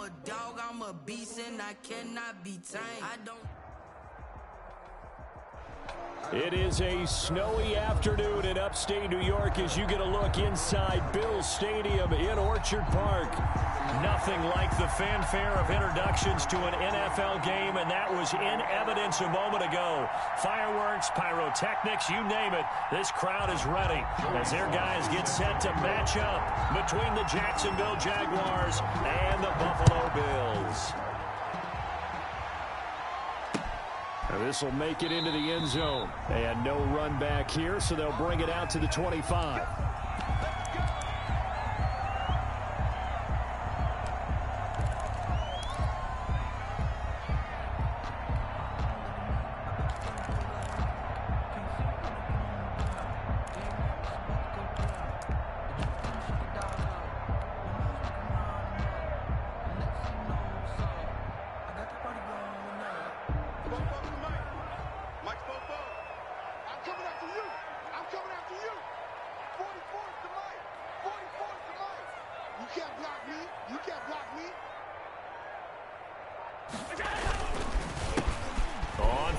a dog, I'm a beast, and I cannot be tamed. I don't. It is a snowy afternoon in upstate New York as you get a look inside Bills Stadium in Orchard Park. Nothing like the fanfare of introductions to an NFL game, and that was in evidence a moment ago. Fireworks, pyrotechnics, you name it. This crowd is ready as their guys get set to match up between the Jacksonville Jaguars and the Buffalo Bills. This will make it into the end zone. And no run back here, so they'll bring it out to the 25.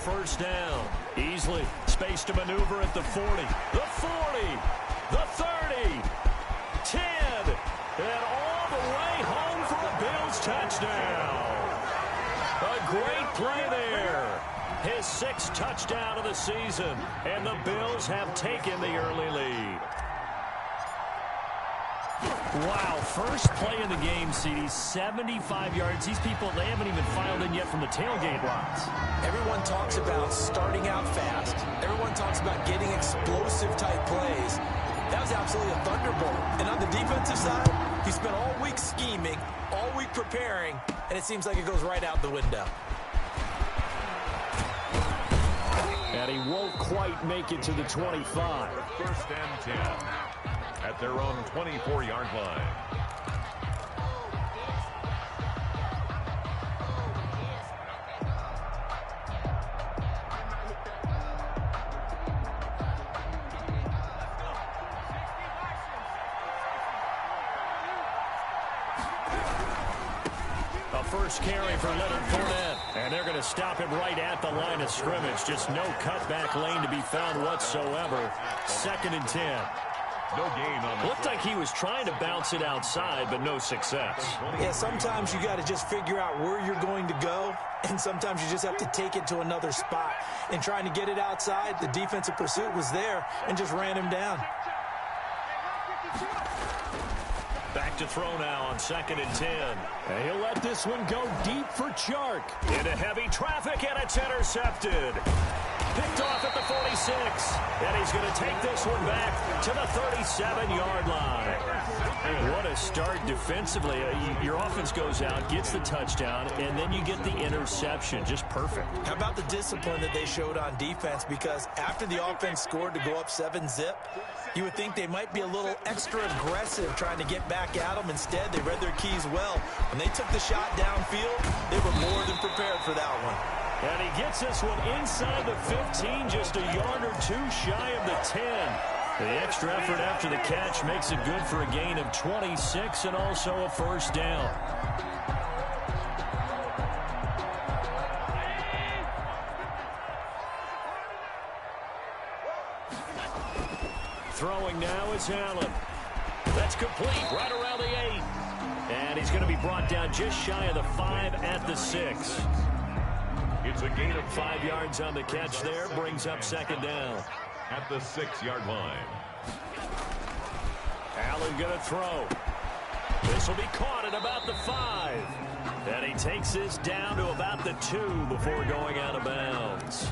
First down. Easily space to maneuver at the 40. The 40. The 30. 10. And all the way home for a Bills touchdown. A great play there. His 6th touchdown of the season. And the Bills have taken the early lead. Wow, first play of the game, CD, 75 yards. These people, they haven't even filed in yet from the tailgate lines. Everyone talks about starting out fast. Everyone talks about getting explosive-type plays. That was absolutely a thunderbolt. And on the defensive side, he spent all week scheming, all week preparing, and it seems like it goes right out the window. And he won't quite make it to the 25. First and 10. At their own 24-yard line. A first carry for Leonard Fournette. And they're going to stop him right at the line of scrimmage. Just no cutback lane to be found whatsoever. 2nd and 10. No gain on the Looked like he was trying to bounce it outside, but no success. Yeah, sometimes you got to just figure out where you're going to go, and sometimes you just have to take it to another spot. And trying to get it outside, the defensive pursuit was there and just ran him down. Back to throw now on 2nd and 10. And he'll let this one go deep for Chark. Into heavy traffic, and it's intercepted. Picked off at the 46. And he's going to take this one back to the 37-yard line. What a start defensively. Your offense goes out, gets the touchdown, and then you get the interception. Just perfect. How about the discipline that they showed on defense? Because after the offense scored to go up 7-zip, you would think they might be a little extra aggressive trying to get back at them. Instead, they read their keys well. When they took the shot downfield, they were more than prepared for that one. And he gets this one inside the 15, just a yard or two shy of the 10. The extra effort after the catch makes it good for a gain of 26 and also a first down. Throwing now is Allen. That's complete right around the 8. And he's going to be brought down just shy of the 5 at the 6. It's a gain of 5 yards on the catch there. Brings up 2nd down. At the 6-yard line. Allen going to throw. This will be caught at about the 5. And he takes this down to about the 2 before going out of bounds.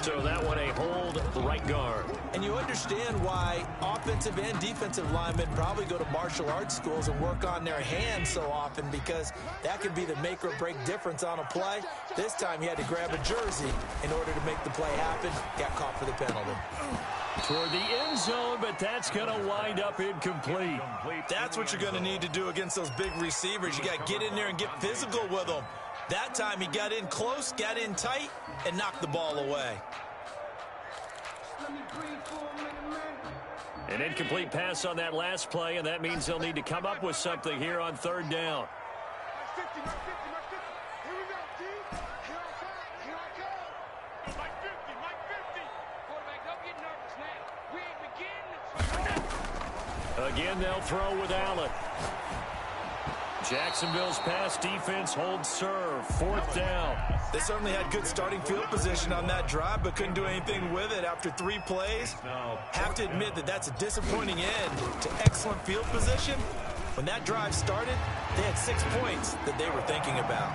So that one a hold right guard. And you understand why offensive and defensive linemen probably go to martial arts schools and work on their hands so often, because that could be the make or break difference on a play. This time he had to grab a jersey in order to make the play happen. Got caught for the penalty. Toward the end zone, but that's going to wind up incomplete. That's what you're going to need to do against those big receivers. You got to get in there and get physical with them. That time he got in close, got in tight, and knocked the ball away. An incomplete pass on that last play, and that means they'll need to come up with something here on 3rd down. Again, they'll throw with Allen. Jacksonville's pass defense holds serve. 4th down. They certainly had good starting field position on that drive, but couldn't do anything with it after 3 plays. Have to admit that that's a disappointing end to excellent field position. When that drive started, they had 6 points that they were thinking about.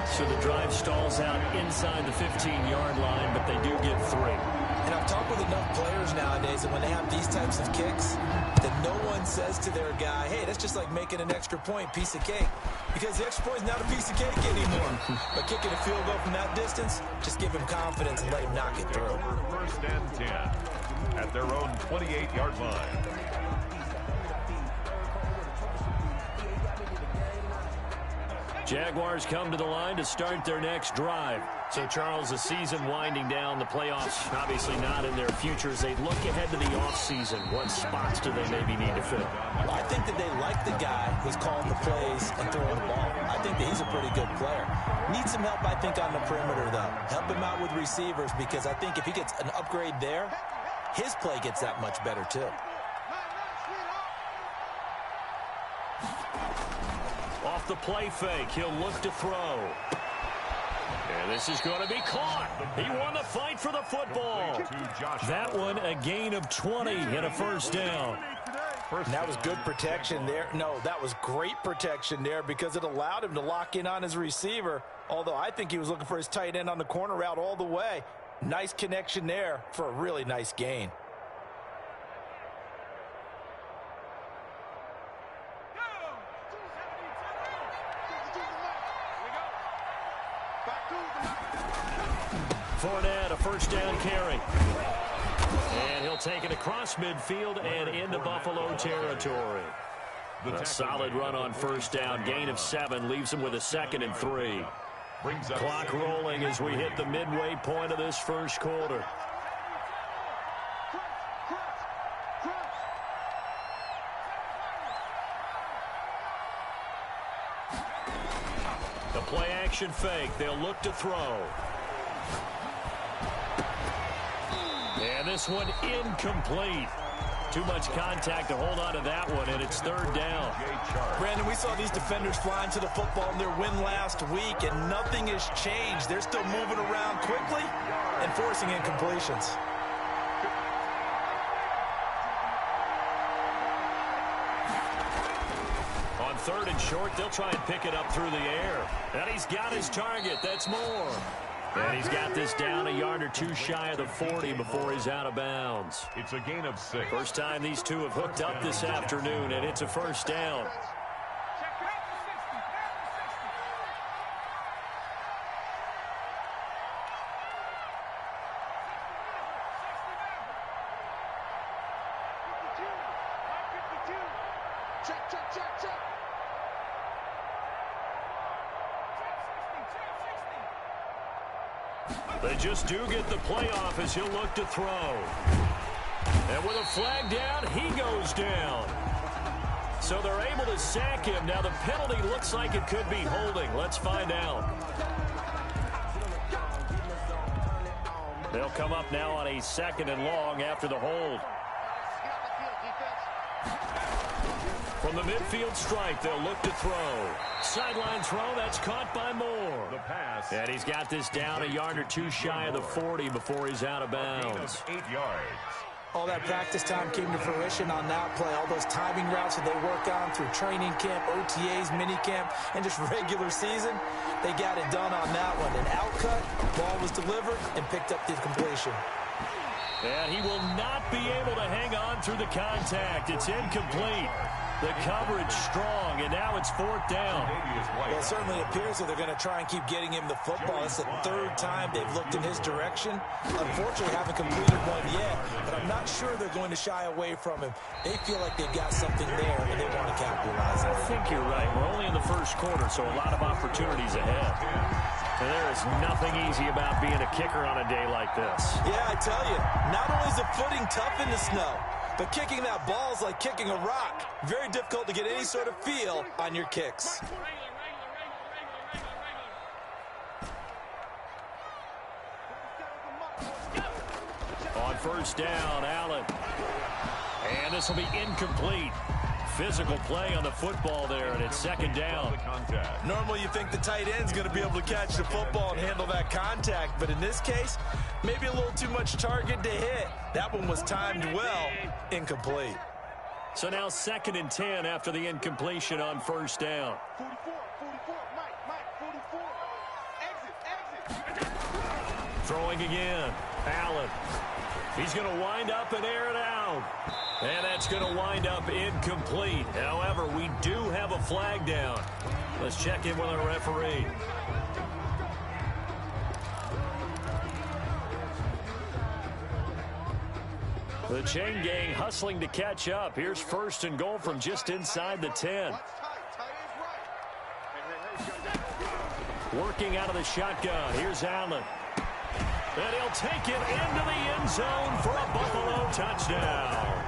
So the drive stalls out inside the 15-yard line, but they do get 3. And I've talked with enough players nowadays that when they have these types of kicks, that no one says to their guy, hey, that's just like making an extra point, piece of cake. Because the extra point is not a piece of cake anymore. But kicking a field goal from that distance, just give him confidence and let him knock it through. 1st and 10 at their own 28-yard line. Jaguars come to the line to start their next drive. So, Charles, the season winding down, the playoffs obviously not in their futures. They look ahead to the offseason. What spots do they maybe need to fill? Well, I think that they like the guy who's calling the plays and throwing the ball. I think that he's a pretty good player. Needs some help, I think, on the perimeter, though. Help him out with receivers, because I think if he gets an upgrade there, his play gets that much better, too. Off the play fake, he'll look to throw. And this is going to be caught. He won the fight for the football. That one, a gain of 20 and a 1st down. And that was good protection there. No, that was great protection there because it allowed him to lock in on his receiver, although I think he was looking for his tight end on the corner route all the way. Nice connection there for a really nice gain. Fournette, a 1st down carry. And he'll take it across midfield and into Buffalo territory. A solid run on 1st down. Gain of 7 leaves him with a 2nd and 3. Clock rolling as we hit the midway point of this 1st quarter. The play action fake. They'll look to throw. And this one incomplete. Too much contact to hold on to that one, and it's 3rd down. Brandon, we saw these defenders flying to the football in their win last week, and nothing has changed. They're still moving around quickly and forcing incompletions. On 3rd and short, they'll try and pick it up through the air. And he's got his target. That's more. And he's got this down a yard or 2 shy of the 40 before he's out of bounds. It's a gain of 6. First time these two have hooked up this afternoon, and it's a 1st down. They just do get the playoff as he'll look to throw. And with a flag down, he goes down. So they're able to sack him. Now the penalty looks like it could be holding. Let's find out. They'll come up now on a 2nd and long after the hold. From the midfield stripe, they'll look to throw. Sideline throw, that's caught by Moore. The pass. And he's got this down a yard or 2 shy of the 40 before he's out of bounds. 8 yards. All that practice time came to fruition on that play. All those timing routes that they work on through training camp, OTAs, minicamp, and just regular season, they got it done on that one. An outcut, ball was delivered, and picked up the completion. And he will not be able to hang on through the contact. It's incomplete. The coverage strong, and now it's 4th down. Well, it certainly appears that they're going to try and keep getting him the football. It's the 3rd time they've looked in his direction. Unfortunately, haven't completed one yet, but I'm not sure they're going to shy away from him. They feel like they've got something there, and they want to capitalize on it. I think you're right. We're only in the 1st quarter, so a lot of opportunities ahead. And there is nothing easy about being a kicker on a day like this. Yeah, I tell you, not only is the footing tough in the snow, but kicking that ball is like kicking a rock. Very difficult to get any sort of feel on your kicks. On first down, Allen. And this will be incomplete. Physical play on the football there, and it's second down. Normally you think the tight end's going to be able to catch the football and handle that contact, but in this case, maybe a little too much target to hit. That one was timed well, incomplete. So now 2nd and 10 after the incompletion on first down. 44, Mike, 44. Exit. Throwing again, Allen. He's going to wind up and air it out. And that's going to wind up incomplete. However, we do have a flag down. Let's check in with our referee. The chain gang hustling to catch up. Here's 1st and goal from just inside the 10. Working out of the shotgun. Here's Allen. And he'll take it into the end zone for a Buffalo touchdown.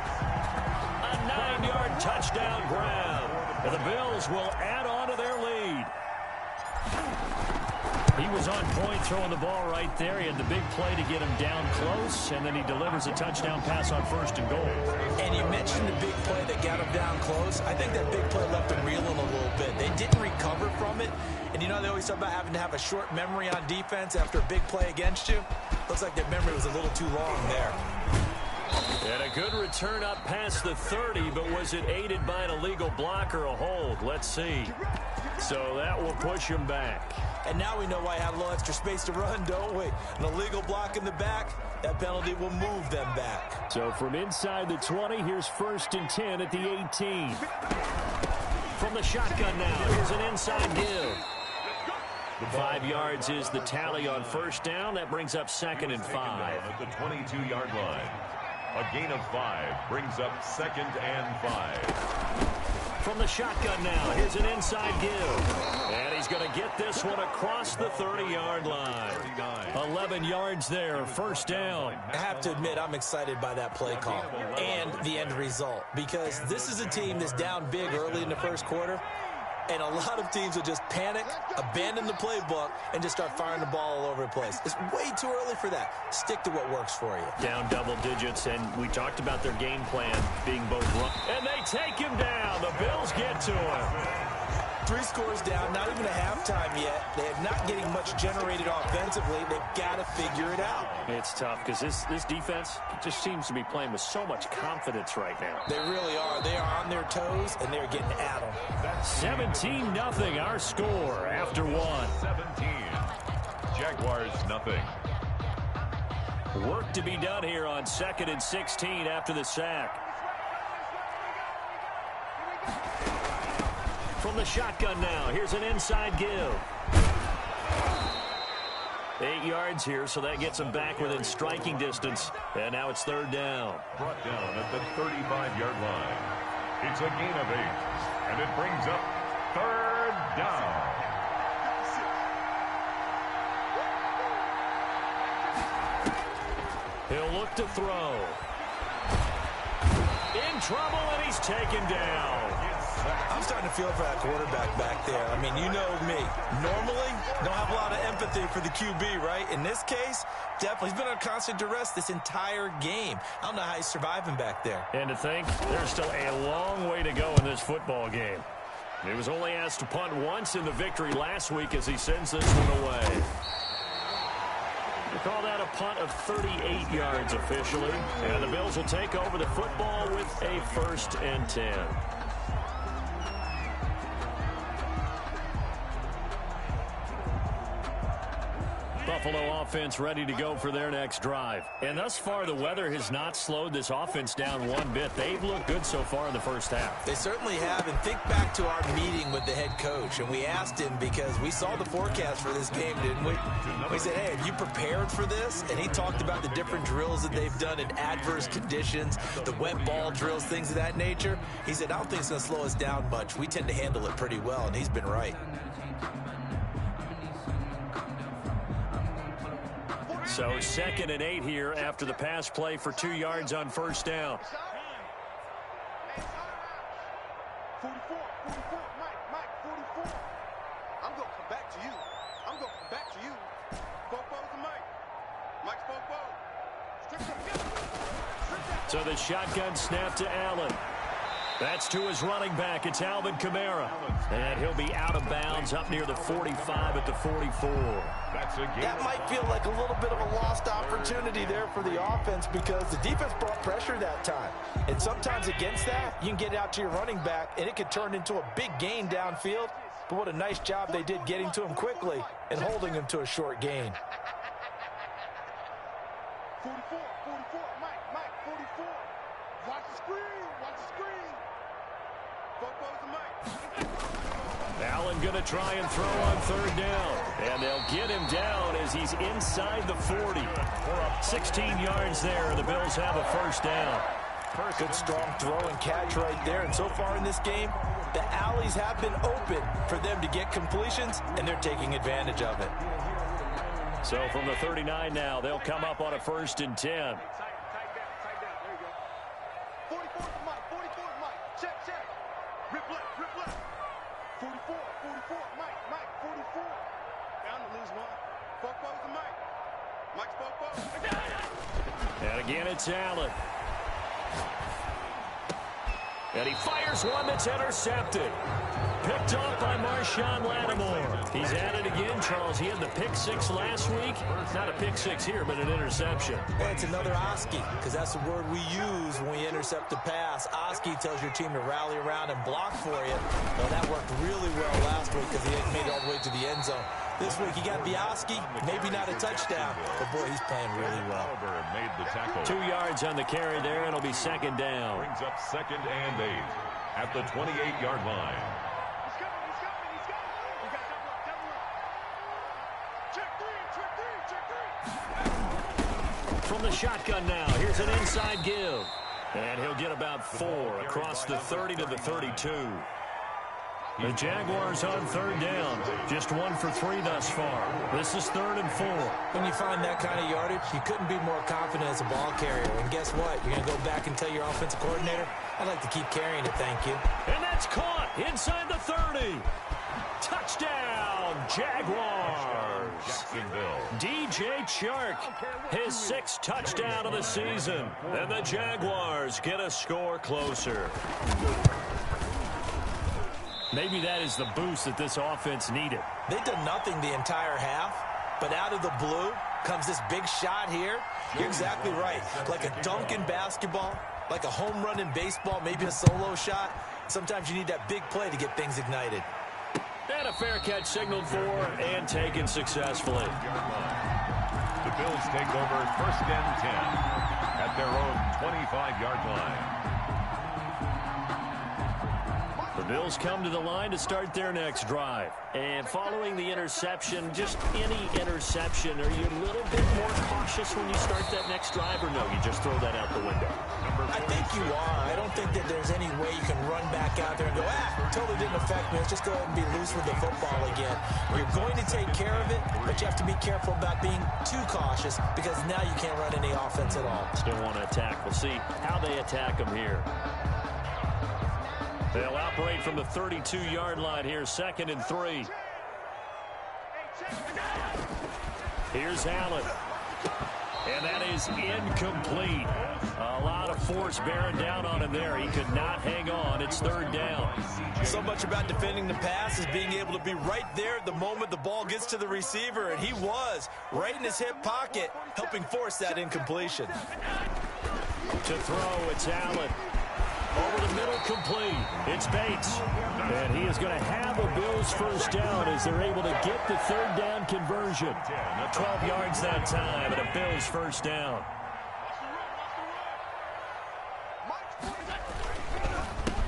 A 9-yard touchdown grab. And the Bills will add on to their lead. He was on point throwing the ball right there. He had the big play to get him down close, and then he delivers a touchdown pass on 1st and goal. And you mentioned the big play that got him down close. I think that big play left him reeling a little bit. They didn't recover from it. And you know they always talk about having to have a short memory on defense after a big play against you. Looks like their memory was a little too long there. And a good return up past the 30, but was it aided by an illegal block or a hold? Let's see. So that will push him back. And now we know why I had a little extra space to run, don't we? An illegal block in the back, that penalty will move them back. So from inside the 20, here's 1st and 10 at the 18. From the shotgun now, here's an inside give. 5 yards is the tally on first down. That brings up 2nd and 5. At the 22-yard line. A gain of 5 brings up 2nd and 5. From the shotgun now, here's an inside give. And he's going to get this one across the 30-yard line. 11 yards there, first down. I have to admit, I'm excited by that play call and the end result, because this is a team that's down big early in the first quarter, and a lot of teams will just panic, abandon the playbook, and just start firing the ball all over the place. It's way too early for that. Stick to what works for you. Down double digits, and we talked about their game plan being both run. And they take him down. The Bills get to him. 3 scores down, not even a halftime yet. They're not getting much generated offensively. They've got to figure it out. It's tough because this defense just seems to be playing with so much confidence right now. They really are. They are on their toes, and they're getting at them. 17-0, our score after 1. 17. Jaguars, nothing. Work to be done here on 2nd and 16 after the sack. From the shotgun now, here's an inside give. 8 yards here, so that gets him back within striking distance. And now it's 3rd down. Brought down at the 35-yard line. It's a gain of 8, and it brings up 3rd down. He'll look to throw. In trouble, and he's taken down. I'm starting to feel for that quarterback back there. I mean, you know me. Normally, don't have a lot of empathy for the QB, right? In this case, definitely. He's been under constant duress this entire game. I don't know how he's surviving back there. And to think, there's still a long way to go in this football game. He was only asked to punt once in the victory last week as he sends this one away. We call that a punt of 38 yards officially. And the Bills will take over the football with a 1st and 10. Buffalo offense ready to go for their next drive. And thus far, the weather has not slowed this offense down one bit. They've looked good so far in the first half. They certainly have. And think back to our meeting with the head coach. And we asked him, because we saw the forecast for this game, didn't we? We said, hey, have you prepared for this? And he talked about the different drills that they've done in adverse conditions, the wet ball drills, things of that nature. He said, I don't think it's going to slow us down much. We tend to handle it pretty well, and he's been right. So 2nd and 8 here after the pass play for 2 yards on first down. 44, Mike, 44. I'm going to come back to you. I'm going to come back to you. Fofo's to Mike. Mike's Fofo. So the shotgun snap to Allen. That's to his running back. It's Alvin Kamara. And he'll be out of bounds up near the 45 at the 44. That might feel like a little bit of a lost opportunity there for the offense because the defense brought pressure that time. And sometimes against that, you can get out to your running back, and it could turn into a big gain downfield. But what a nice job they did getting to him quickly and holding him to a short gain. 44, 44, Mike, 44. Watch the screen, watch the screen. Football's the Mike. Allen going to try and throw on third down. And they'll get him down as he's inside the 40. 16 yards there, and the Bills have a first down. Good strong throw and catch right there. And so far in this game, the alleys have been open for them to get completions, and they're taking advantage of it. So from the 39 now, they'll come up on a 1st and 10. Tight down. There you go. 44 to Mike, 44 to Mike. Check. Rip left. 44, Mike, 44. Bound to lose one. Football's the Mike. Mike's football. And again, it's Allen. And he fires one that's intercepted. Picked off by Marshawn Lattimore. He's at it again, Charles. He had the pick six last week. Not a pick six here, but an interception. Well, it's another Oski, because that's the word we use when we intercept a pass. Oski tells your team to rally around and block for you. Well, that worked really well last week because he made it all the way to the end zone. This week, he got the Oski, maybe not a touchdown, but boy, he's playing really well. Made the tackle. 2 yards on the carry there, and it'll be second down. Brings up 2nd and 8 at the 28-yard line. He's coming. We got double up. Check three. From the shotgun now, here's an inside give. And he'll get about 4 across the 30 to the 32. The Jaguars on third down. Just 1 for 3 thus far. This is 3rd and 4. When you find that kind of yardage, you couldn't be more confident as a ball carrier. And guess what? You're going to go back and tell your offensive coordinator, I'd like to keep carrying it, thank you. And that's caught inside the 30. Touchdown, Jaguars. Jacksonville. DJ Chark, his 6th touchdown of the season. And the Jaguars get a score closer. Maybe that is the boost that this offense needed. They've done nothing the entire half, but out of the blue comes this big shot here. You're exactly right. Like a dunk in basketball, like a home run in baseball, maybe a solo shot. Sometimes you need that big play to get things ignited. And a fair catch signaled for and taken successfully. The Bills take over 1st and 10 at their own 25-yard line. The Bills come to the line to start their next drive. And following the interception, just any interception, are you a little bit more cautious when you start that next drive, or no, you just throw that out the window? I think you are. I don't think that there's any way you can run back out there and go, totally didn't affect me. Let's just go ahead and be loose with the football again. You're going to take care of it, but you have to be careful about being too cautious because now you can't run any offense at all. Still want to attack. We'll see how they attack them here. They'll operate from the 32-yard line here, 2nd and 3. Here's Allen. And that is incomplete. A lot of force bearing down on him there. He could not hang on. It's 3rd down. So much about defending the pass is being able to be right there at the moment the ball gets to the receiver, and he was right in his hip pocket, helping force that incompletion. To throw, it's Allen. Over the middle, complete. It's Bates. And he is going to have a Bills first down as they're able to get the 3rd down conversion. 12 yards that time and a Bills first down.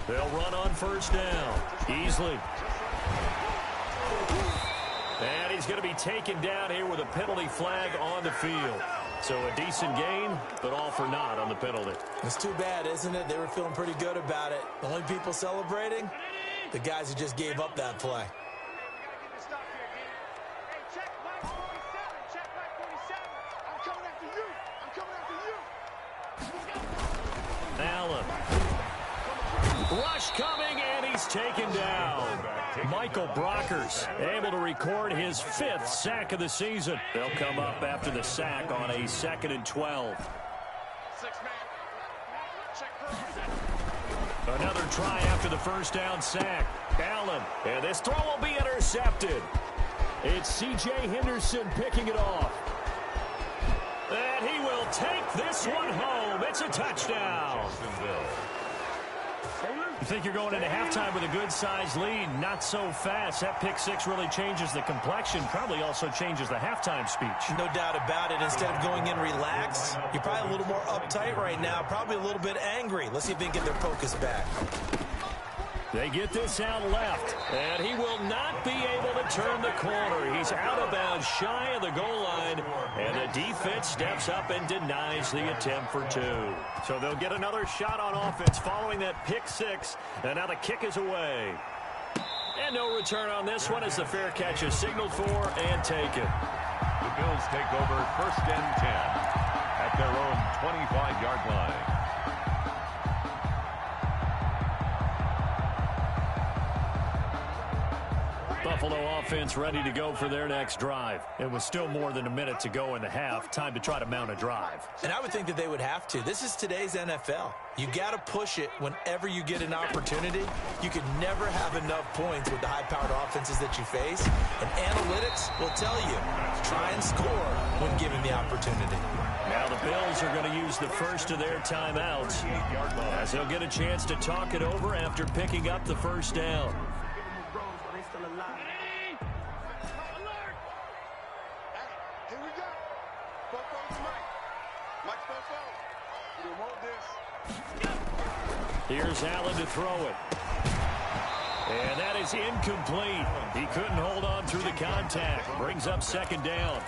They'll run on 1st down. Easily. And he's going to be taken down here with a penalty flag on the field. So a decent gain, but all for naught on the penalty. It's too bad, isn't it? They were feeling pretty good about it. The only people celebrating, the guys who just gave up that play. Allen. Rush coming, and he's taken down. Michael Brockers able to record his 5th sack of the season. They'll come up after the sack on a 2nd and 12. Another try after the first down sack. Allen, and this throw will be intercepted. It's C.J. Henderson picking it off. And he will take this one home. It's a touchdown. You think you're going into halftime with a good-sized lead? Not so fast. That pick six really changes the complexion, probably also changes the halftime speech. No doubt about it. Instead of going in relaxed, you're probably a little more uptight right now, probably a little bit angry. Let's see if they can get their focus back. They get this out left, and he will not be able to turn the corner. He's out of bounds, shy of the goal line, and the defense steps up and denies the attempt for two. So they'll get another shot on offense following that pick six, and now the kick is away. And no return on this one as the fair catch is signaled for and taken. The Bills take over 1st and 10 at their own 25-yard line. Buffalo offense ready to go for their next drive. It was still more than a minute to go in the half. Time to try to mount a drive. And I would think that they would have to. This is today's NFL. You got to push it whenever you get an opportunity. You can never have enough points with the high-powered offenses that you face. And analytics will tell you, try and score when given the opportunity. Now the Bills are going to use the first of their timeouts as they'll get a chance to talk it over after picking up the first down. Here's Allen to throw it. And that is incomplete. He couldn't hold on through the contact. Brings up 2nd down.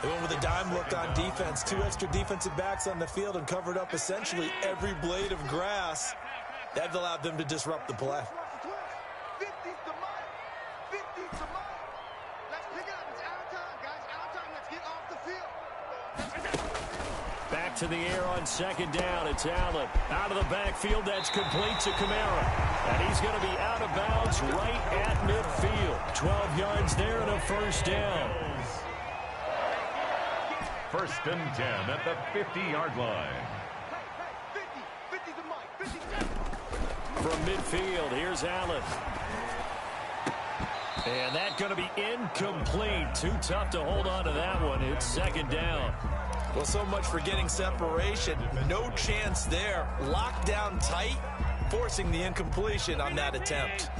They went with a dime look on defense. 2 extra defensive backs on the field and covered up essentially every blade of grass. That allowed them to disrupt the play. Back to the air on 2nd down. It's Allen. Out of the backfield. That's complete to Kamara. And he's going to be out of bounds right at midfield. 12 yards there and a 1st down. 1st and 10 at the 50-yard line. From midfield, here's Allen. And that's going to be incomplete. Too tough to hold on to that one. It's 2nd down. Well, so much for getting separation. No chance there. Locked down tight, forcing the incompletion on that attempt.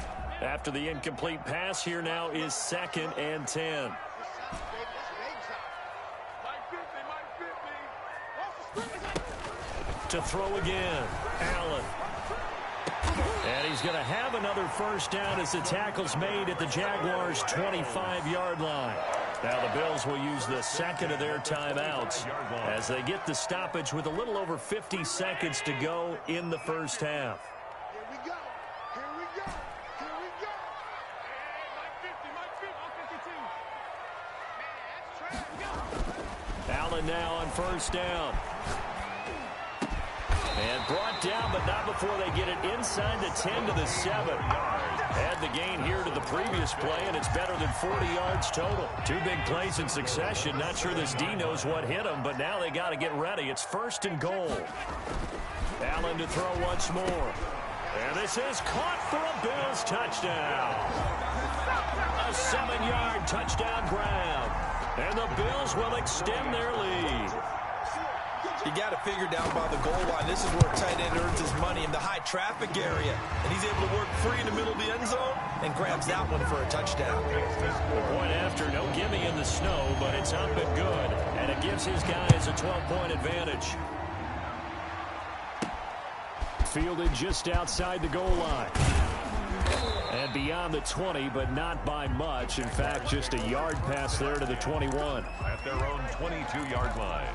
After the incomplete pass, here now is 2nd and 10. To throw again, Allen. And he's going to have another 1st down as the tackle's made at the Jaguars' 25-yard line. Now the Bills will use the 2nd of their timeouts as they get the stoppage with a little over 50 seconds to go in the 1st half. Here we go. Here we go. Here we go. Allen now on 1st down. And brought down, but not before they get it inside the 10 to the 7. Add the gain here to the previous play, and it's better than 40 yards total. 2 big plays in succession. Not sure this D knows what hit him, but now they got to get ready. It's 1st and goal. Allen to throw once more. And this is caught for a Bills touchdown. A 7-yard touchdown grab. And the Bills will extend their lead. You got to figure down by the goal line. This is where a tight end earns his money in the high traffic area. And he's able to work free in the middle of the end zone and grabs that one for a touchdown. The point after, no gimme in the snow, but it's up and good. And it gives his guys a 12-point advantage. Fielded just outside the goal line. And beyond the 20, but not by much. In fact, just a yard pass there to the 21. At their own 22-yard line.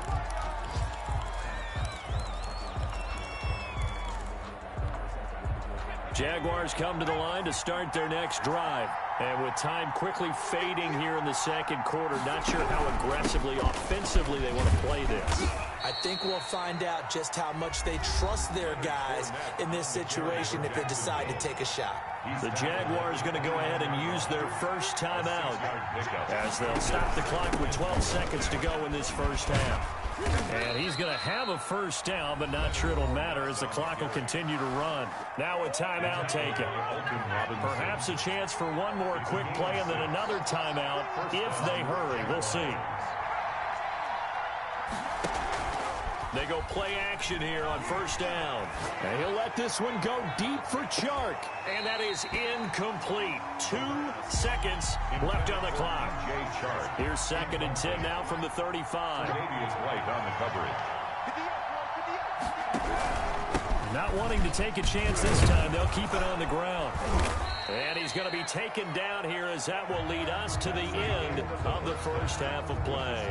Jaguars come to the line to start their next drive. And with time quickly fading here in the 2nd quarter, not sure how aggressively, offensively they want to play this. I think we'll find out just how much they trust their guys in this situation if they decide to take a shot. The Jaguars going to go ahead and use their first timeout as they'll stop the clock with 12 seconds to go in this 1st half. And he's going to have a first down, but not sure it'll matter as the clock will continue to run. Now a timeout taken. Perhaps a chance for one more quick play and then another timeout if they hurry. We'll see. They go play action here on first down. And he'll let this one go deep for Chark. And that is incomplete. 2 seconds left on the clock. Here's 2nd and 10 now from the 35. Canadians White on the coverage. Not wanting to take a chance this time. They'll keep it on the ground. And he's going to be taken down here as that will lead us to the end of the first half of play.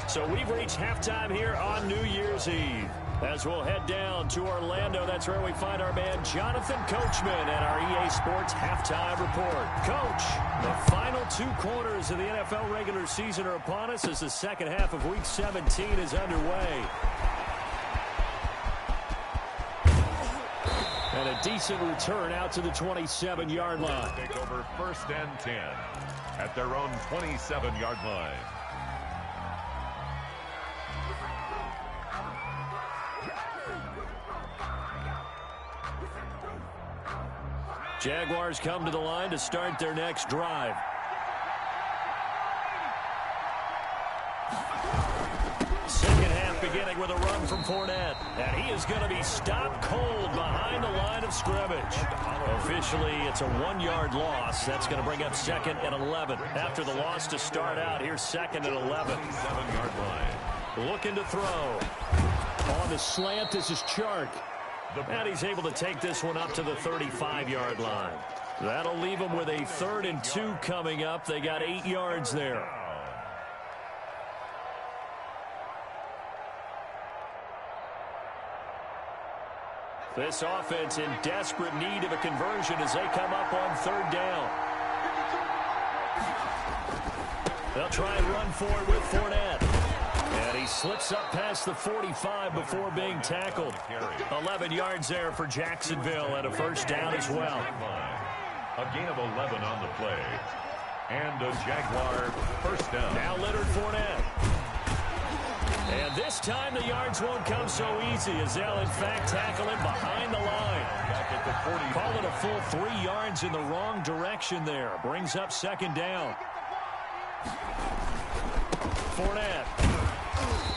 So we've reached halftime here on New Year's Eve. As we'll head down to Orlando, that's where we find our man Jonathan Coachman at our EA Sports Halftime Report. Coach, the final 2 quarters of the NFL regular season are upon us as the second half of Week 17 is underway. And a decent return out to the 27-yard line. Take over 1st and 10 at their own 27-yard line. Jaguars come to the line to start their next drive. Second half beginning with a run from Fournette. And he is going to be stopped cold behind the line of scrimmage. Officially, it's a 1-yard loss. That's going to bring up 2nd and 11. After the loss to start out, here's 2nd and 11. 7-yard line. Looking to throw. On the slant, this is Chark. And he's able to take this one up to the 35-yard line. That'll leave him with a 3rd and 2 coming up. They got 8 yards there. This offense in desperate need of a conversion as they come up on 3rd down. They'll try and run for it with Fournette. And he slips up past the 45 before being tackled. 11 yards there for Jacksonville and a first down as well. A gain of 11 on the play. And a Jaguar first down. Now Leonard Fournette. And this time the yards won't come so easy as they'll in fact tackle him behind the line. Call it a full 3 yards in the wrong direction there. Brings up 2nd down. Fournette.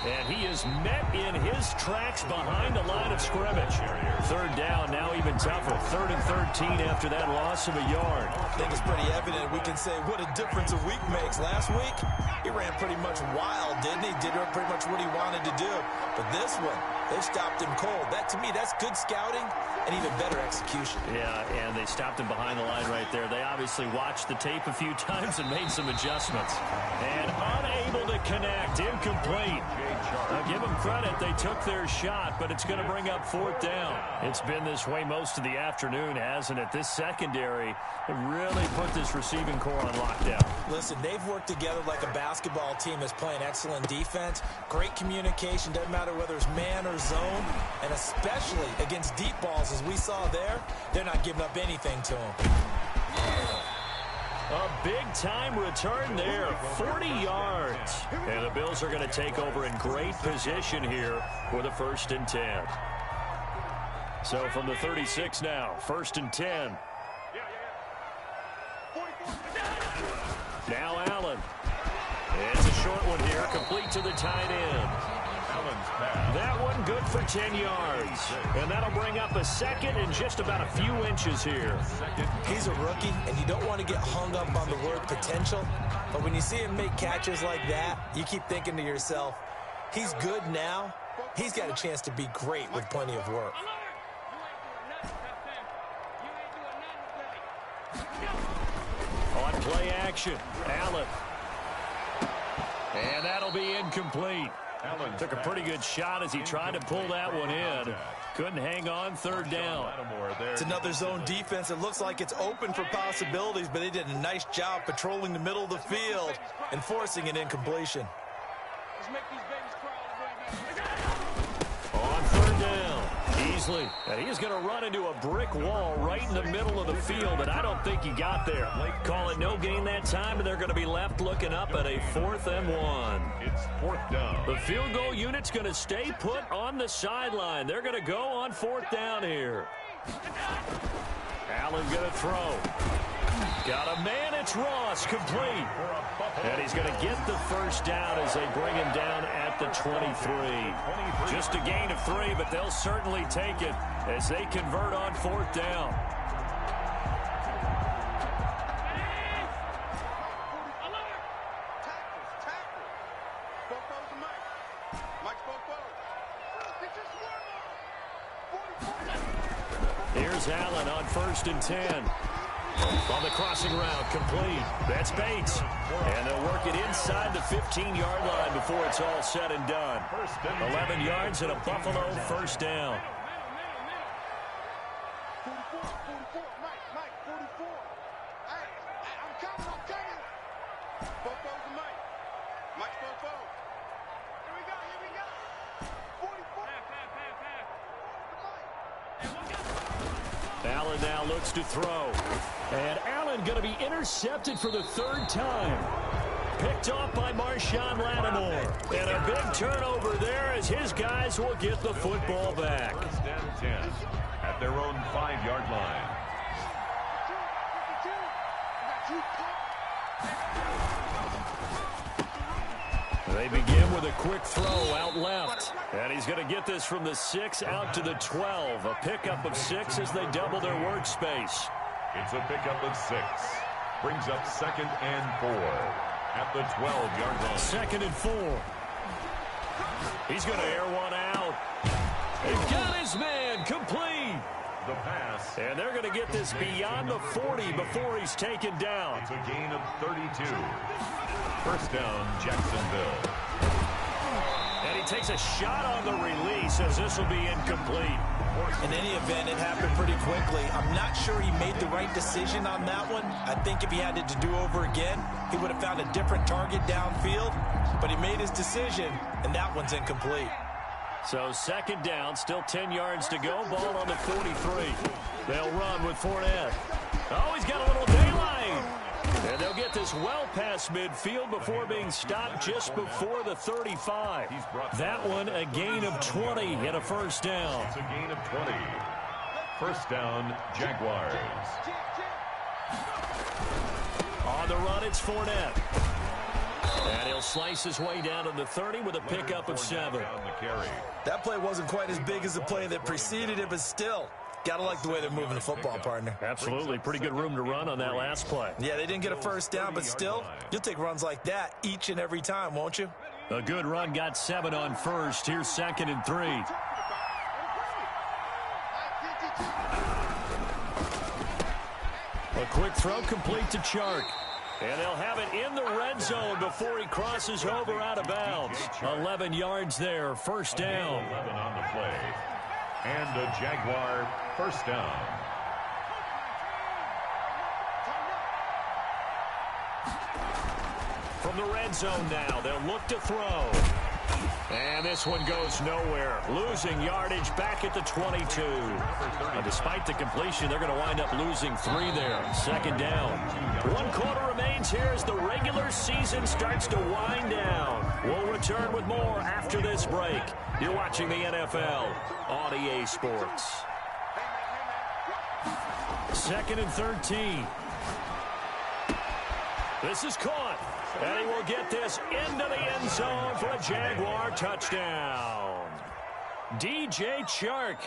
And he is met in his tracks behind the line of scrimmage. 3rd down, now even tougher. 3rd and 13 after that loss of a yard. I think it's pretty evident. We can say what a difference a week makes. Last week, he ran pretty much wild, didn't he? Did pretty much what he wanted to do. But this one, they stopped him cold. That, to me, that's good scouting and even better execution. Yeah, and they stopped him behind the line right there. They obviously watched the tape a few times and made some adjustments. And unable to connect, incomplete. Now, give them credit. They took their shot, but it's going to bring up 4th down. It's been this way most of the afternoon, hasn't it? This secondary really put this receiving core on lockdown. Listen, they've worked together like a basketball team that's playing excellent defense. Great communication. Doesn't matter whether it's man or zone. And especially against deep balls, as we saw there, they're not giving up anything to them. A big-time return there, 40 yards. And the Bills are going to take over in great position here with a 1st and 10. So from the 36 now, 1st and 10. Now Allen. It's a short one here, complete to the tight end. That one good for 10 yards. And that'll bring up a 2nd and just about a few inches here. He's a rookie, and you don't want to get hung up on the word potential. But when you see him make catches like that, you keep thinking to yourself, he's good now. He's got a chance to be great with plenty of work. On play action, Allen. And that'll be incomplete. Took a pretty good shot as he tried to pull that one in. Couldn't hang on, 3rd down. It's another zone defense. It looks like it's open for possibilities, but they did a nice job patrolling the middle of the field and forcing an incompletion. On 3rd down, he's Beasley. And he's going to run into a brick wall right in the middle of the field, and I don't think he got there. Call it no gain that time, and they're going to be left looking up at a 4th and 1. It's 4th down. The field goal unit's going to stay put on the sideline. They're going to go on 4th down here. Allen going to throw. Got a man, it's Ross, complete. And he's going to get the first down as they bring him down at the 23. Just a gain of 3, but they'll certainly take it as they convert on 4th down. Here's Allen on 1st and 10. On the crossing route, complete. That's Bates. And they'll work it inside the 15-yard line before it's all said and done. 11 yards and a Buffalo first down. 44, Mike, 44. I'm coming. Fofo to Mike. Mike's Fofo. Here we go. 44. Allen now looks to throw. And Allen going to be intercepted for the 3rd time. Picked off by Marshawn Lattimore. And a big turnover there as his guys will get the football back. 1st and 10 at their own 5-yard line. They begin with a quick throw out left. And he's going to get this from the 6 out to the 12. A pickup of 6 as they double their workspace. It's a pickup of 6. Brings up 2nd and 4 at the 12-yard line. 2nd and 4. He's going to air one out. He's got his man complete. The pass. And they're going to get this beyond the 40 before he's taken down. It's a gain of 32. 1st down, Jacksonville. And he takes a shot on the release as this will be incomplete. In any event, it happened pretty quickly. I'm not sure he made the right decision on that one. I think if he had it to do over again, he would have found a different target downfield. But he made his decision, and that one's incomplete. So 2nd down, still 10 yards to go. Ball on the 43. They'll run with Fournette. Oh, he's got a little daylight. And they'll get this well past midfield before being stopped just before the 35. That one a gain of 20 and a 1st down. It's a gain of 20. 1st down, Jaguars. On the run, it's Fournette. And he'll slice his way down to the 30 with a pickup of 7. That play wasn't quite as big as the play that preceded it, but still, gotta like the way they're moving the football, partner. Absolutely. Pretty good room to run on that last play. Yeah, they didn't get a 1st down, but still, you'll take runs like that each and every time, won't you? A good run got 7 on 1st. Here's 2nd and 3. A quick throw complete to Chark. And they'll have it in the red zone before he crosses over out of bounds. 11 yards there, 1st down. 11 on the play. And a Jaguar 1st down. From the red zone now, they'll look to throw. And this one goes nowhere. Losing yardage back at the 22. And despite the completion, they're going to wind up losing 3 there. 2nd down. 1 quarter remains here as the regular season starts to wind down. We'll return with more after this break. You're watching the NFL on EA Sports. 2nd and 13. This is caught. And he will get this into the end zone for a Jaguar touchdown. DJ Chark,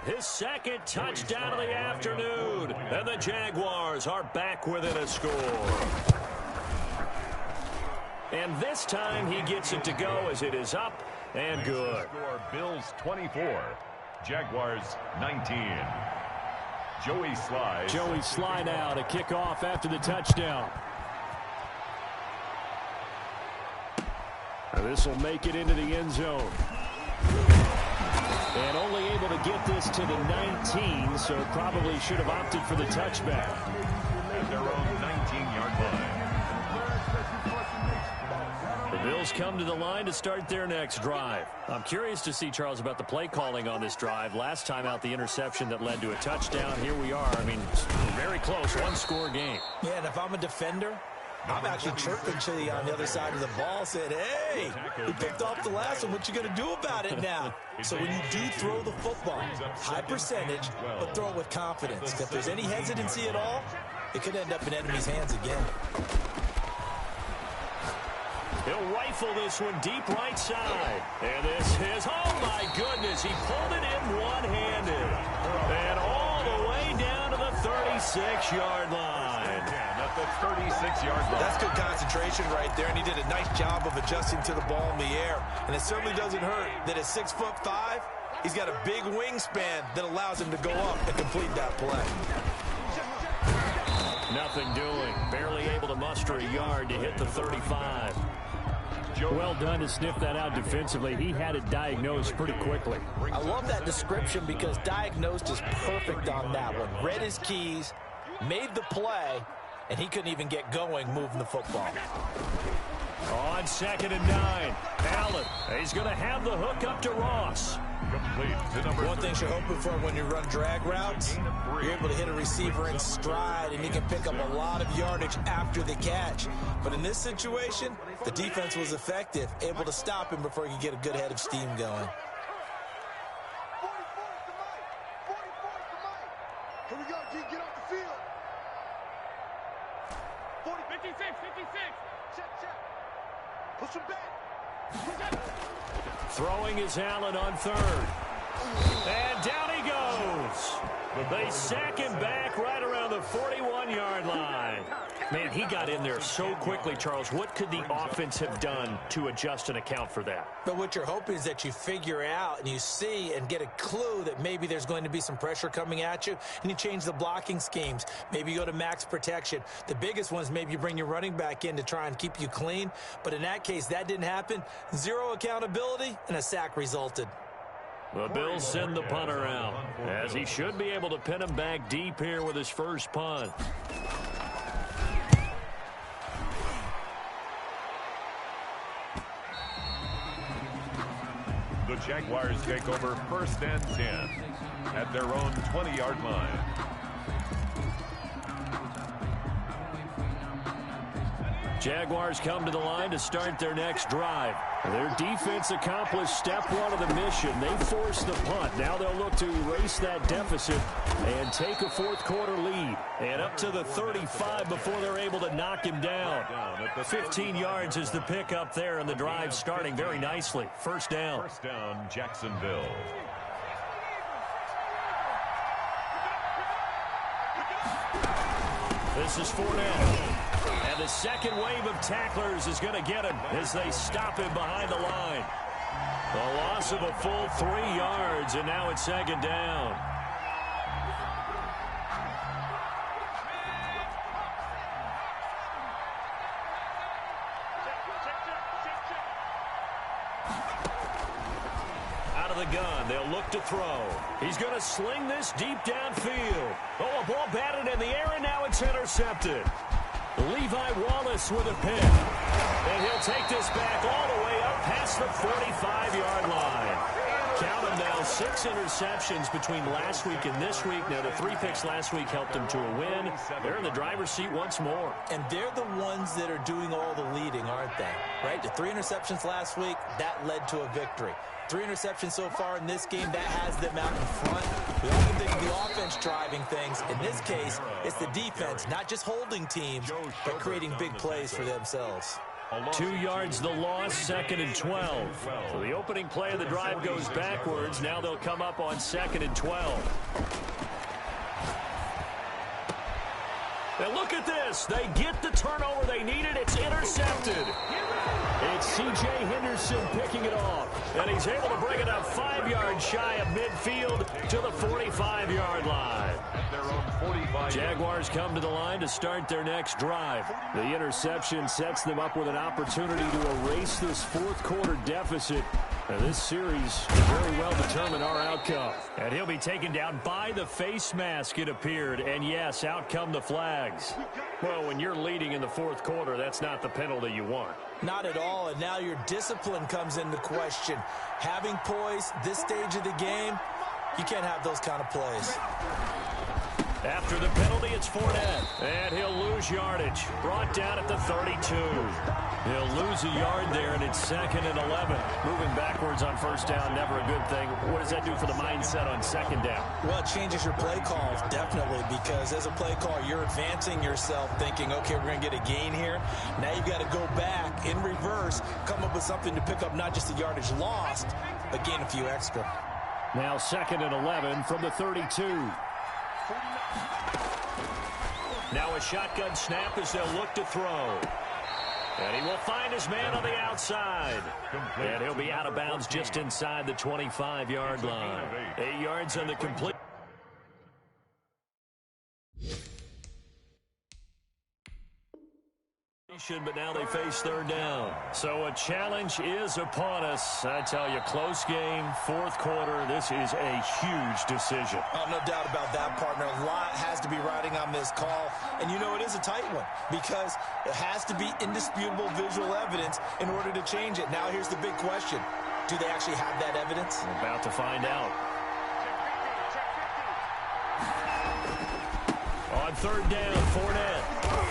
his 2nd touchdown of the afternoon. And the Jaguars are back within a score. And this time he gets it to go as it is up and good. Score Bills 24, Jaguars 19. Joey Sly now to kick off after the touchdown. This will make it into the end zone. And only able to get this to the 19, so probably should have opted for the touchback. At their own 19-yard line. The Bills come to the line to start their next drive. I'm curious to see, Charles, about the play calling on this drive. Last time out, the interception that led to a touchdown. Here we are. I mean, very close, one-score game. Yeah, and if I'm a defender, I'm actually chirping to you on the other side of the ball, saying, hey, we picked off the last one. What you going to do about it now? So when you do throw the football, high percentage, but throw it with confidence. If there's any hesitancy at all, it could end up in enemy's hands again. He'll rifle this one deep right side. And this is, oh my goodness, he pulled it in one-handed. And all the way down to the 36-yard line. At the 36-yard line. That's good concentration right there, and he did a nice job of adjusting to the ball in the air. And it certainly doesn't hurt that at 6'5", he's got a big wingspan that allows him to go up and complete that play. Nothing doing. Barely able to muster a yard to hit the 35. Well done to sniff that out defensively. He had it diagnosed pretty quickly. I love that description because diagnosed is perfect on that one. Read his keys, made the play, and he couldn't even get going moving the football. On 2nd and 9, Allen. He's going to have the hook up to Ross. Complete to number One thing you're hoping for when you run drag routes, you're able to hit a receiver in stride, and he can pick up a lot of yardage after the catch. But in this situation, the defense was effective, able to stop him before he could get a good head of steam going. 44 is the mic. 44 is the mic. Here we go, G. Get off the field. 56. Check. Push him back. Throwing is Allen on 3rd. And down he goes. They sack him back right around the 41-yard line. Man, he got in there so quickly, Charles. What could the offense have done to adjust and account for that? But what you're hoping is that you figure out and you see and get a clue that maybe there's going to be some pressure coming at you, and you change the blocking schemes. Maybe you go to max protection. The biggest ones, maybe you bring your running back in to try and keep you clean. But in that case, that didn't happen. Zero accountability, and a sack resulted. The Bills send the punter out, as he should be able to pin him back deep here with his first punt. The Jaguars take over 1st and 10 at their own 20-yard line. Jaguars come to the line to start their next drive. Their defense accomplished step 1 of the mission. They forced the punt. Now they'll look to erase that deficit and take a 4th quarter lead. And up to the 35 before they're able to knock him down. 15 yards is the pickup there, and the drive starting very nicely. First down. First down, Jacksonville. This is Fournette. And the second wave of tacklers is going to get him as they stop him behind the line. The loss of a full 3 yards, and now it's 2nd down. Out of the gun, they'll look to throw. He's going to sling this deep downfield. Oh, a ball batted in the air, and now it's intercepted. Levi Wallace with a pick. And he'll take this back all the way up past the 45-yard line. Count them now, 6 interceptions between last week and this week. Now, the 3 picks last week helped them to a win. They're in the driver's seat once more. And they're the ones that are doing all the leading, aren't they? Right? The 3 interceptions last week, that led to a victory. 3 interceptions so far in this game, that has them out in front. We often think of the offense driving things. In this case, it's the defense, not just holding teams, but creating big plays for themselves. 2 yards the loss, 2nd and 12. So the opening play of the drive goes backwards. Now they'll come up on 2nd and 12. And look at this. They get the turnover they needed. It's intercepted. It's C.J. Henderson picking it off. And he's able to bring it up 5 yards shy of midfield to the 45-yard line. Jaguars come to the line to start their next drive. The interception sets them up with an opportunity to erase this 4th quarter deficit And this series could very well determine our outcome. And he'll be taken down by the face mask, it appeared. And yes, out come the flags. Well, when you're leading in the fourth quarter, that's not the penalty you want. Not at all, and now your discipline comes into question. Having poise this stage of the game, you can't have those kind of plays. After the penalty, it's Fournette, and he'll lose yardage. Brought down at the 32. He'll lose a yard there, and it's 2nd and 11. Moving backwards on first down, never a good thing. What does that do for the mindset on second down? Well, it changes your play calls, definitely, because as a play caller, you're advancing yourself thinking, okay, we're going to get a gain here. Now you've got to go back in reverse, come up with something to pick up not just the yardage lost, but gain a few extra. Now 2nd and 11 from the 32. Now a shotgun snap as they'll look to throw. And he will find his man on the outside. And he'll be out of bounds just inside the 25-yard line. 8 yards on the complete. But now they face third down. So a challenge is upon us. I tell you, close game, fourth quarter. This is a huge decision. Oh, no doubt about that, partner. A lot has to be riding on this call. And you know it is a tight one because it has to be indisputable visual evidence in order to change it. Now here's the big question. Do they actually have that evidence? We're about to find out. On third down, Fournette.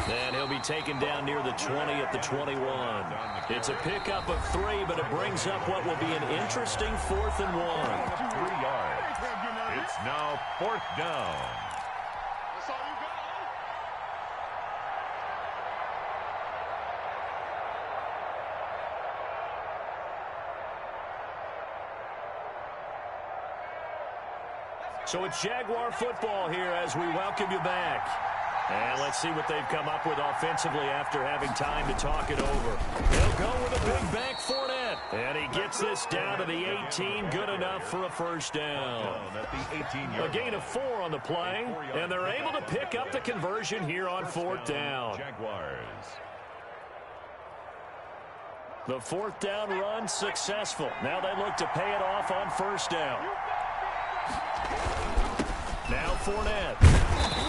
And he'll be taken down near the 20 at the 21. It's a pickup of 3, but it brings up what will be an interesting 4th and 1. 3 yards. It's now 4th down. That's all you got. So it's Jaguar football here as we welcome you back. And let's see what they've come up with offensively after having time to talk it over. They'll go with a big back Fournette. And he gets this down to the 18. Good enough for a first down. A gain of 4 on the play. And they're able to pick up the conversion here on 4th down. Jaguars. The 4th down run successful. Now they look to pay it off on first down. Now Fournette.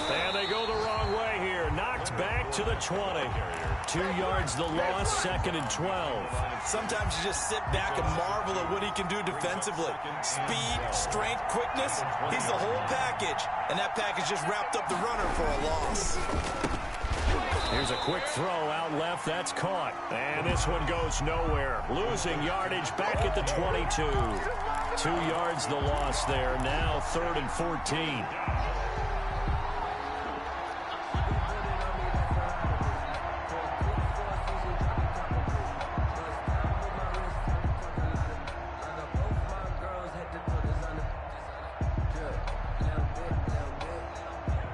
And they go the wrong way here. Knocked back to the 20. 2 yards the loss, 2nd and 12. Sometimes you just sit back and marvel at what he can do defensively. Speed, strength, quickness. He's the whole package. And that package just wrapped up the runner for a loss. Here's a quick throw out left. That's caught. And this one goes nowhere. Losing yardage back at the 22. 2 yards the loss there. Now 3rd and 14.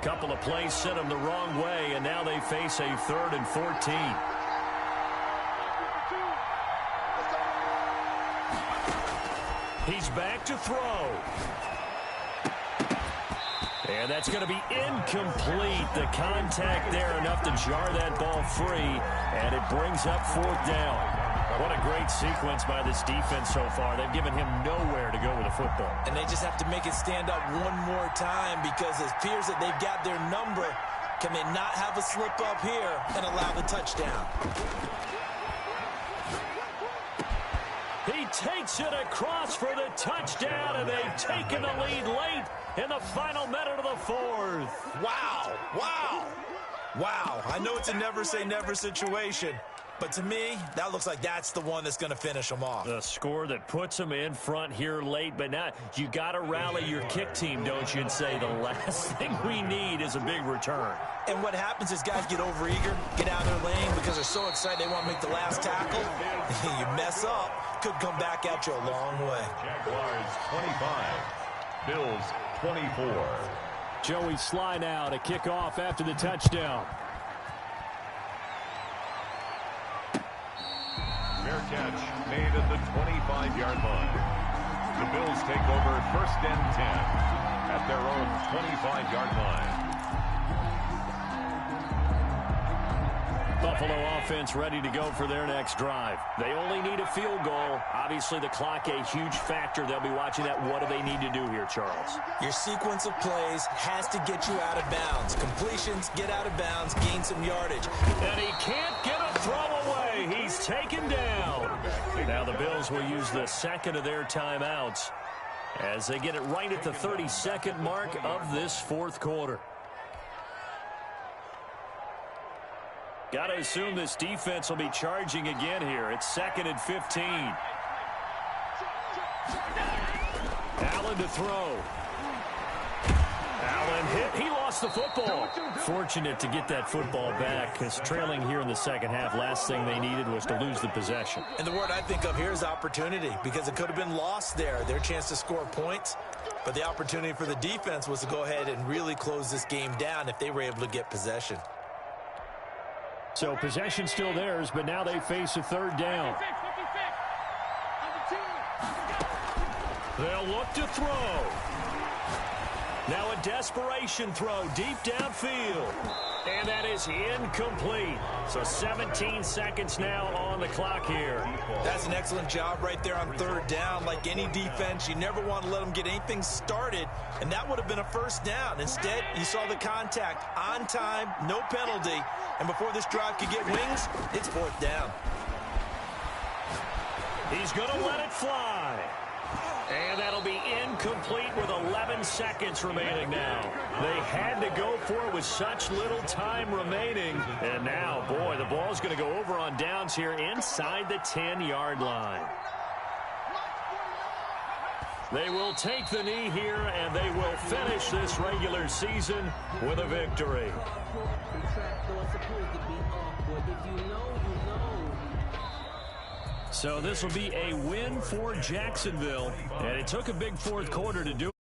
Couple of plays sent them the wrong way, and now they face a 3rd and 14. He's back to throw. And that's going to be incomplete. The contact there enough to jar that ball free, and it brings up 4th down. What a great sequence by this defense so far. They've given him nowhere to go with the football. And they just have to make it stand up one more time because it appears that they've got their number. Can they not have a slip up here and allow the touchdown? He takes it across for the touchdown, and they've taken the lead late in the final minute of the 4th. Wow, wow, wow. I know it's a never-say-never situation, but to me, that looks like that's the one that's going to finish them off. The score that puts them in front here late, but not. You got to rally your kick team, don't you, and say the last thing we need is a big return. And what happens is guys get overeager, get out of their lane because they're so excited they want to make the last tackle. You mess up, could come back at you a long way. Jaguars 25, Bills 24. Joey Sly now to kick off after the touchdown. Fair catch made at the 25-yard line. The Bills take over 1st and 10 at their own 25-yard line. Buffalo offense ready to go for their next drive. They only need a field goal. Obviously, the clock a huge factor. They'll be watching that. What do they need to do here, Charles? Your sequence of plays has to get you out of bounds. Completions, get out of bounds, gain some yardage. And he can't get a throw away. He's taken down. Now the Bills will use the second of their timeouts as they get it right at the 32nd mark of this fourth quarter. Got to assume this defense will be charging again here. It's 2nd and 15. Allen to throw. Allen hit. He lost the football. Fortunate to get that football back because trailing here in the second half, last thing they needed was to lose the possession. And the word I think of here is opportunity, because it could have been lost there. Their chance to score points. But the opportunity for the defense was to go ahead and really close this game down if they were able to get possession. So possession still theirs, but now they face a third down. They'll look to throw. Now a desperation throw deep downfield. And that is incomplete. So 17 seconds now on the clock here. That's an excellent job right there on third down. Like any defense, you never want to let them get anything started, and that would have been a first down. Instead, you saw the contact on time, no penalty, and before this drive could get wings, it's fourth down. He's going to let it fly. And that'll be incomplete with 11 seconds remaining now. They had to go for it with such little time remaining. And now, boy, the ball's going to go over on downs here inside the 10-yard line. They will take the knee here, and they will finish this regular season with a victory. So this will be a win for Jacksonville, and it took a big fourth quarter to do it.